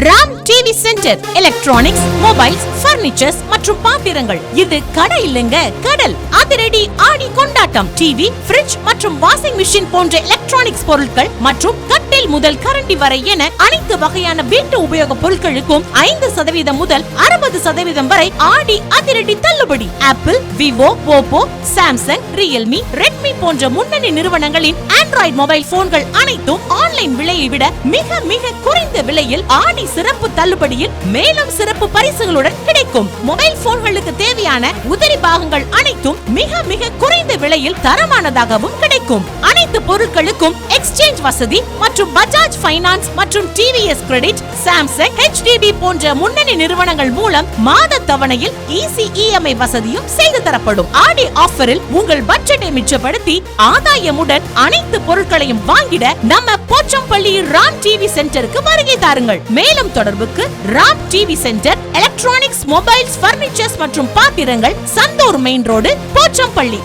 Ram TV centre, electronics, mobiles, furnitures மற்றும் பாத்திரங்கள். இது கடை இல்லங்க, கடல். அதிரடி ஆடி கொண்டாட்டம். டிவி, ஃபிரிட்ஜ் மற்றும் வாஷிங் மிஷின் போன்ற எலக்ட்ரானிக்ஸ் பொருட்கள் மற்றும் கட்டில் முதல் கரண்டி வரை என அனைத்து வகையான வீட்டு உபயோக பொருட்களுக்கும் 5% முதல் 60% வரை ஆடி அதிரடி தள்ளுபடி. Apple, Vivo, Oppo, Samsung, Realme, Redmi போன்ற முன்னணி நிறுவனங்களின் ஆண்ட்ராய்டு மொபைல் போன்கள் அனைத்தும் ஆன்லைன் விலையை விட மிக மிக குறைந்த விலையில் ஆடி சிறப்பு தள்ளுபடியில் மேலும் சிறப்பு பரிசுகளுடன் கிடைக்கும். மொபைல் போன்களுக்கு தேவையான உதிரி பாகங்கள் அனைத்தும் மிக மிக குறைந்த விலையில் தரமானதாகவும் கிடைக்கும். அனைத்து பொருட்களுக்கும் எக்ஸ்சேஞ்ச் வசதி மற்றும் பஜாஜ் பைனான்ஸ் மற்றும் டிவிஎஸ் கிரெடிட், சாம்சங், HDB போன்ற முன்னணி நிறுவனங்கள் மூலம் மாத தவணையில் ஈஸி EMI வசதியும் செய்து தரப்படும். ஆடி ஆஃபரில் உங்கள் பட்ஜெட்டை மிச்சப்படுத்தி ஆதாயமுடன் அனைத்து பொருட்களையும் வாங்கிட நம்ம போச்சம்பள்ளி ராம் டிவி சென்டருக்கு வருகை தாருங்கள். மேலும் தொடர்புக்கு Ram TV centre, electronics, mobiles, furnitures மற்றும் பாத்திரங்கள், சந்தூர் மெயின் ரோடு, போச்சம்பள்ளி.